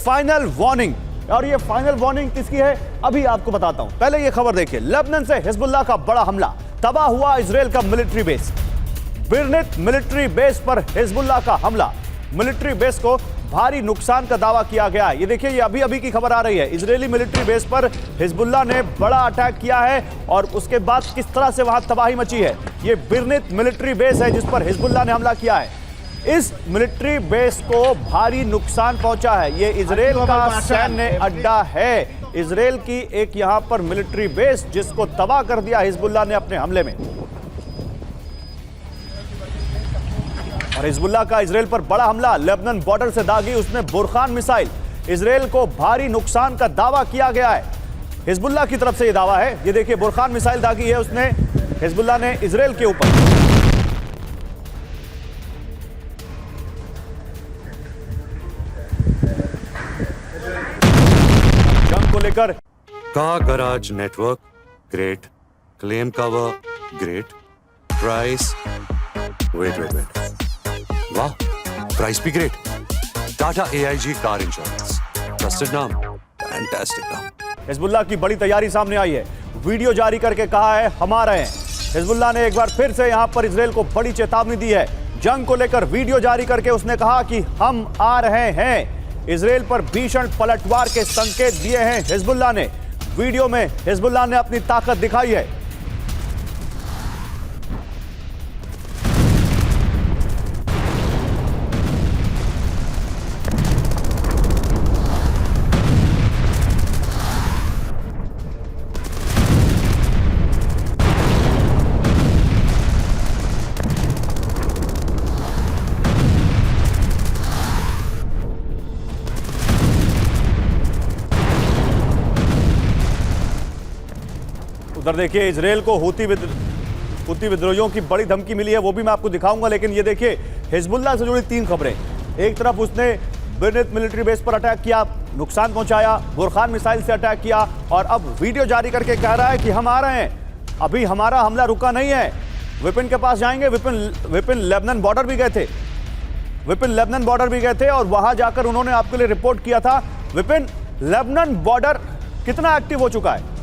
Final warning. और ये final warning किसकी है अभी आपको बताता हूं। पहले ये खबर देखिए, लेबनान से हिजबुल्लाह का बड़ा हमला, तबाह हुआ इजराइल का मिलिट्री बेस। बिरनित मिलिट्री बेस पर हिजबुल्लाह का हमला, मिलिट्री बेस को भारी नुकसान का दावा किया गया है। ये देखिए, ये अभी अभी की खबर आ रही है, इजरायली मिलिट्री बेस पर हिजबुल्लाह ने बड़ा अटैक किया है और उसके बाद किस तरह से वहां तबाही मची है। ये बिरनित मिलिट्री बेस है जिस पर हिजबुल्लाह ने हमला किया है। इस मिलिट्री बेस को भारी नुकसान पहुंचा है। ये इजराइल का सैन्य अड्डा है, इजराइल की एक यहां पर मिलिट्री बेस जिसको तबाह कर दिया हिजबुल्लाह ने अपने हमले में। और हिजबुल्लाह का इजराइल पर बड़ा हमला, लेबनान बॉर्डर से दागी उसने बुरखान मिसाइल, इजराइल को भारी नुकसान का दावा किया गया है। हिजबुल्लाह की तरफ से यह दावा है। ये देखिए, बुरखान मिसाइल दागी है उसने, हिजबुल्लाह ने इजराइल के ऊपर। जंग को लेकर car garage network great, claim cover great, price wait वाह, प्राइस भी great. Tata AIG car insurance, trusted नाम, फैंटास्टिक नाम। हिजबुल्लाह की बड़ी तैयारी सामने आई है, वीडियो जारी करके कहा है हम आ रहे हैं। हिजबुल्लाह ने एक बार फिर से यहां पर इजराइल को बड़ी चेतावनी दी है। जंग को लेकर वीडियो जारी करके उसने कहा कि हम आ रहे हैं। इजराइल पर भीषण पलटवार के संकेत दिए हैं हिजबुल्लाह ने। वीडियो में हिजबुल्लाह ने अपनी ताकत दिखाई है। उधर देखिए, इजराइल को हूती विद्रोहियों की बड़ी धमकी मिली है, वो भी मैं आपको दिखाऊंगा। लेकिन ये देखिए, हिजबुल्लाह से जुड़ी 3 खबरें। एक तरफ उसने बिरनित मिलिट्री बेस पर अटैक किया, नुकसान पहुंचाया, बुरखान मिसाइल से अटैक किया, और अब वीडियो जारी करके कह रहा है कि हम आ रहे हैं, अभी हमारा हमला रुका नहीं है। विपिन के पास जाएंगे। विपिन लेबनान बॉर्डर भी गए थे, लेबनान बॉर्डर भी गए थे और वहां जाकर उन्होंने आपके लिए रिपोर्ट किया था। विपिन, लेबनान बॉर्डर कितना एक्टिव हो चुका है?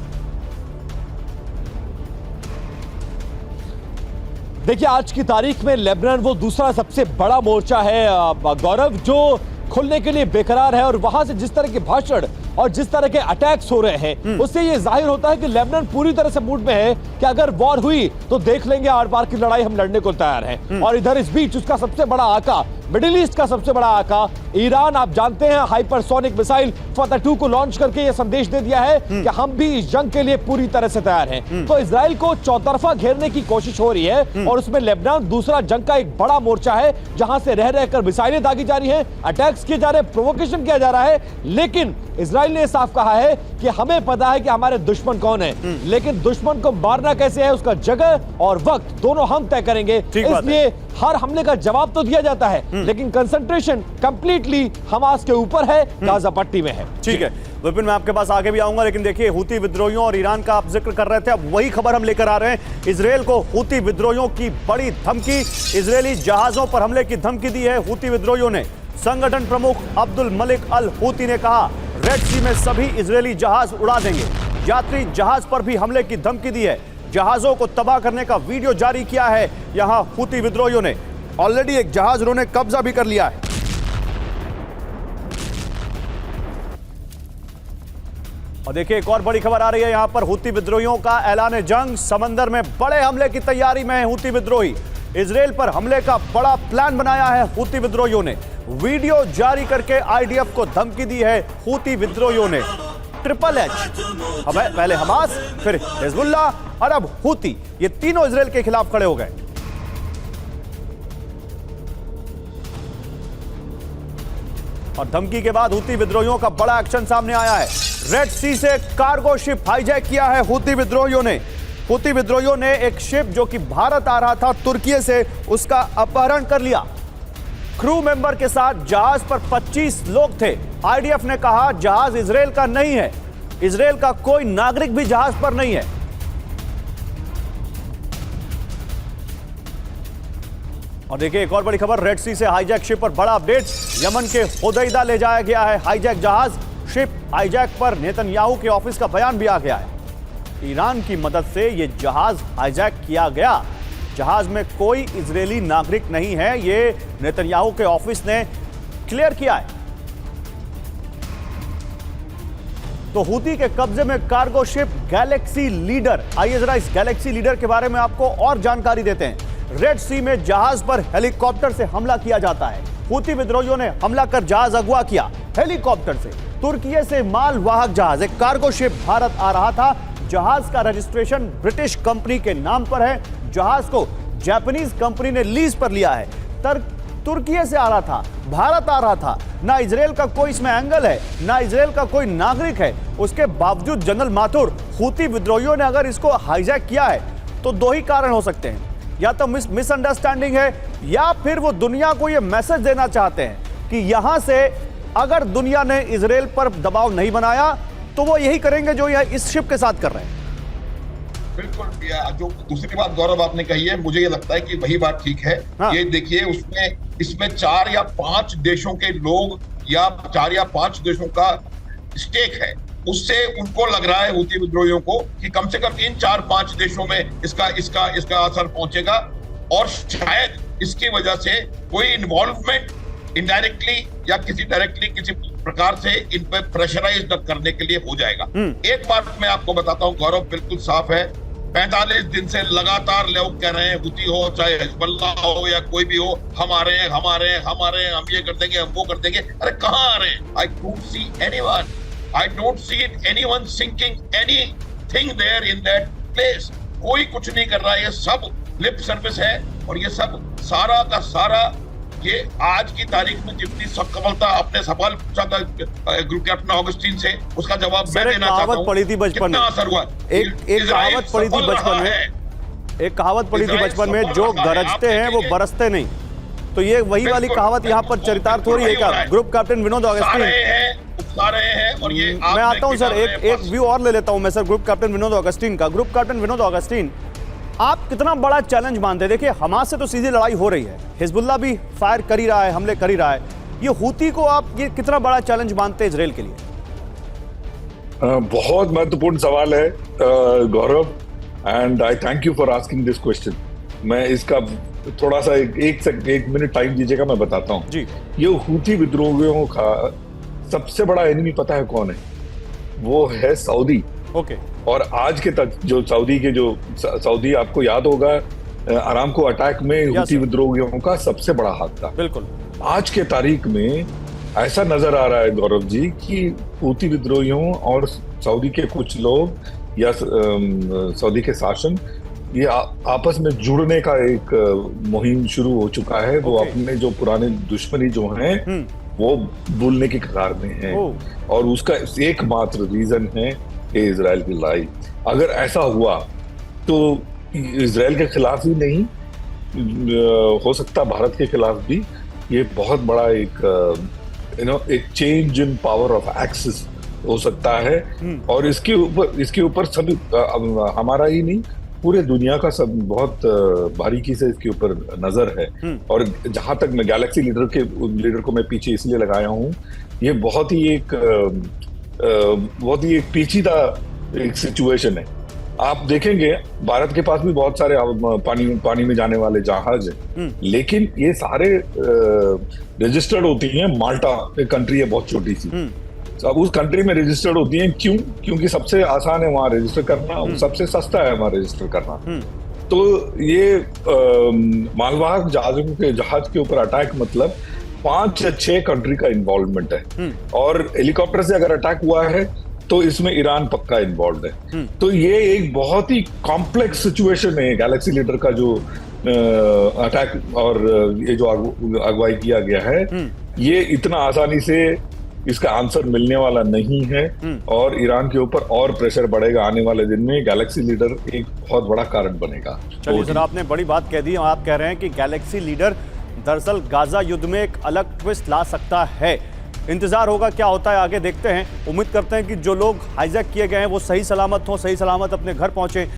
देखिए, आज की तारीख में लेबनान वो दूसरा सबसे बड़ा मोर्चा है गौरव, जो खुलने के लिए बेकरार है। और वहां से जिस तरह के भाषण और जिस तरह के अटैक्स हो रहे हैं, उससे ये जाहिर होता है कि लेबनान पूरी तरह से मूड में है कि अगर वॉर हुई तो देख लेंगे, आर पार की लड़ाई हम लड़ने को तैयार हैं। और इधर इस बीच उसका सबसे बड़ा आका, मिडिल ईस्ट का सबसे बड़ा आका ईरान, आप जानते हैं, हाइपरसोनिक मिसाइल फतह 2 को लॉन्च करके यह संदेश दे दिया है कि हम भी इस जंग के लिए पूरी तरह से तैयार हैं। तो इजराइल को चौतरफा घेरने की कोशिश हो रही है और उसमें लेबनान दूसरा जंग का एक बड़ा मोर्चा है, जहां से रह रहकर मिसाइलें दागी जा रही हैं, अटैक्स किए जा रहे हैं, प्रोवोकेशन किया जा रहा है। लेकिन इजराइल ने साफ कहा है कि हमें पता है कि हमारे दुश्मन कौन है, लेकिन दुश्मन को मारना कैसे है, उसका जगह और वक्त दोनों हम तय करेंगे। इसलिए हर हमले का जवाब तो दिया जाता है, लेकिन कंसंट्रेशन कंप्लीटली हमास के ऊपर है, गाजा पट्टी में है। ठीक है विपिन, मैं आपके पास आगे भी आऊंगा, लेकिन देखिए, हूती विद्रोहियों और ईरान का आप जिक्र कर रहे थे, अब वही खबर हम लेकर आ रहे हैं। इजराइल को हूती विद्रोहियों की बड़ी धमकी, इजरायली जहाजों पर हमले की धमकी दी है हूती विद्रोहियों ने। संगठन प्रमुख अब्दुल मलिक अल हूती ने कहा, रेड सी में सभी इजरायली जहाज उड़ा देंगे। यात्री जहाज पर भी हमले की धमकी दी है, जहाजों को तबाह करने का वीडियो जारी किया है यहां हूती विद्रोहियों ने। ऑलरेडी एक जहाज उन्होंने कब्जा भी कर लिया है। और देखिए, एक और बड़ी खबर आ रही है यहां पर, हूती विद्रोहियों का ऐलान जंग, समंदर में बड़े हमले की तैयारी में है हूती विद्रोही। इजराइल पर हमले का बड़ा प्लान बनाया है हूती विद्रोहियों ने, वीडियो जारी करके IDF को धमकी दी है हूती विद्रोहियों ने। ट्रिपल H, पहले हमास, फिर हिजबुल्लाह और अब हूती, ये तीनों इजराइल के खिलाफ खड़े हो गए। और धमकी के बाद हूती विद्रोहियों का बड़ा एक्शन सामने आया है। रेड सी से कार्गो शिप हाईजैक किया है हूती विद्रोहियों ने। हूती विद्रोहियों ने एक शिप जो कि भारत आ रहा था तुर्की से, उसका अपहरण कर लिया। क्रू मेंबर के साथ जहाज पर 25 लोग थे। IDF ने कहा जहाज इजराइल का नहीं है, इजराइल का कोई नागरिक भी जहाज पर नहीं है। और देखिए एक और बड़ी खबर, रेड सी से हाईजैक शिप पर बड़ा अपडेट। यमन के हुदैदा ले जाया गया है हाईजैक जहाज। शिप हाईजैक पर नेतन्याहू के ऑफिस का बयान भी आ गया है। ईरान की मदद से यह जहाज हाईजैक किया गया। जहाज में कोई इजरायली नागरिक नहीं है, ये नेतन्याहू के ऑफिस ने क्लियर किया है। तो हूती के कब्जे में कार्गो शिप गैलेक्सी लीडर। आइए जरा इस गैलेक्सी लीडर के बारे में आपको और जानकारी देते हैं। रेड सी में जहाज पर हेलीकॉप्टर से हमला किया जाता है। हूती विद्रोहियों ने हमला कर जहाज अगवा किया हेलीकॉप्टर से। तुर्की से माल वाहक जहाज, एक कार्गो शिप भारत आ रहा था। जहाज का रजिस्ट्रेशन ब्रिटिश कंपनी के नाम पर है। जहाज को जापानीज कंपनी ने लीज पर लिया है। तुर्की से आ रहा था, भारत आ रहा था। ना इजराइल का कोई इसमें एंगल है, ना इजराइल का कोई नागरिक है। उसके बावजूद जनरल माथुर, हूती विद्रोहियों ने अगर इसको हाईजैक किया है तो दो ही कारण हो सकते हैं। या तो मिसअंडरस्टैंडिंग है, या फिर वो दुनिया को ये मैसेज देना चाहते हैं कि यहां से अगर दुनिया ने इजराइल पर दबाव नहीं बनाया तो वो यही करेंगे जो यह इस शिप के साथ कर रहे हैं। बिल्कुल, जो दूसरी बात गौरव आपने कही है, मुझे ये लगता है कि वही बात ठीक है। हाँ। ये देखिए, इसमें 4 या 5 देशों के लोग या 4 या 5 देशों का स्टेक है। उससे उनको लग रहा है, हूती विद्रोहियों को, कि कम से कम इन 4-5 देशों में इसका असर पहुंचेगा और शायद इसकी वजह से कोई इन्वॉल्वमेंट इनडायरेक्टली या किसी डायरेक्टली किसी प्रकार से इन पे प्रेशराइज करने के लिए हो जाएगा। एक बात मैं आपको बताता हूँ गौरव, बिल्कुल साफ है। 45 दिन से लगातार लोग कह रहे हैं, हूती हो चाहे हिजबुल्लाह हो या कोई भी हो, हम आ रहे हैं, हम ये कर देंगे, हम वो कर देंगे। अरे कहाँ आ रहे हैं? I don't see anyone, I don't see anyone sinking anything there in that place. कोई कुछ नहीं कर रहा है, ये सब लिप सर्विस है। और ये सब सारा का सारा, ये आज की तारीख में जितनी सफलता, आपने सवाल पूछा था ग्रुप कैप्टन ऑगस्टीन से, उसका जवाब मैं देना चाहता हूं। पड़ी थी बचपन में, असर हुआ। एक कहावत पड़ी थी बचपन में, एक कहावत पड़ी थी बचपन में, जो गरजते हैं वो बरसते नहीं। तो ये वही वाली कहावत यहाँ पर चरितार्थ हो रही है क्या? ग्रुप कैप्टन विनोद ऑगस्टीन उकसा रहे हैं। और ये मैं आता हूँ सर, एक व्यू और ले लेता हूँ मैं sir group captain Vinod Augustine का। ग्रुप कैप्टन विनोद ऑगस्टीन, आप कितना बड़ा चैलेंज मानते हैं? देखिए हमास से तो सीधी लड़ाई हो रही है, हिजबुल्लाह भी फायर कर ही रहा है, हमले कर ही रहा है। ये हूती को आप ये कितना बड़ा चैलेंज मानते हैं इजराइल के लिए? बहुत महत्वपूर्ण सवाल है Gaurav, and I thank you for asking this question. मैं इसका थोड़ा सा एक मिनट टाइम दीजिएगा, मैं बताता हूँ जी। ये हूती विद्रोहियों का सबसे बड़ा एनिमी पता है कौन है? वो है सऊदी। ओके। और आज के तक जो सऊदी आपको याद होगा, अरामको अटैक में हूती विद्रोहियों का सबसे बड़ा हाथ था। बिल्कुल। आज के तारीख में ऐसा नजर आ रहा है गौरव जी कि हूती विद्रोहियों और सऊदी के कुछ लोग या सऊदी के शासन, ये आपस में जुड़ने का एक मुहिम शुरू हो चुका है। वो अपने जो पुराने दुश्मनी जो हैं वो भूलने की कगार में है। और उसका एकमात्र रीजन है इजराइल की लड़ाई। अगर ऐसा हुआ तो इजराइल के खिलाफ ही नहीं, हो सकता भारत के खिलाफ भी ये बहुत बड़ा एक change in power of access हो सकता है। और इसके ऊपर सभी, हमारा ही नहीं, पूरे दुनिया का सब बहुत बारीकी से इसके ऊपर नजर है। और जहां तक मैं गैलेक्सी लीडर को मैं पीछे इसलिए लगाया हूं, ये बहुत ही एक पेचीदा एक सिचुएशन है। आप देखेंगे भारत के पास भी बहुत सारे पानी में जाने वाले जहाज हैं, लेकिन ये सारे रजिस्टर्ड होती हैं। माल्टा एक कंट्री है बहुत छोटी सी, अब उस कंट्री में रजिस्टर्ड होती हैं। क्योंकि सबसे आसान है वहां रजिस्टर करना, सबसे सस्ता है वहां रजिस्टर करना। तो ये मालवाहक जहाज के ऊपर अटैक मतलब 5 या 6 कंट्री का इन्वॉल्वमेंट है। और हेलीकॉप्टर से अगर अटैक हुआ है तो इसमें ईरान पक्का इन्वॉल्व है। तो ये एक बहुत ही कॉम्प्लेक्स सिचुएशन है गैलेक्सी लीडर का जो अटैक और ये जो अगुवाई किया गया है, ये इतना आसानी से इसका आंसर मिलने वाला नहीं है। और ईरान के ऊपर और प्रेशर बढ़ेगा आने वाले दिन में। गैलेक्सी लीडर एक बहुत बड़ा कारण बनेगा। चलिए सर, आपने बड़ी बात कह दी। आप कह रहे हैं कि गैलेक्सी लीडर दरअसल गाजा युद्ध में एक अलग ट्विस्ट ला सकता है। इंतजार होगा क्या होता है, आगे देखते हैं। उम्मीद करते हैं कि जो लोग हाईजैक किए गए हैं वो सही सलामत हों, सही सलामत अपने घर पहुंचे।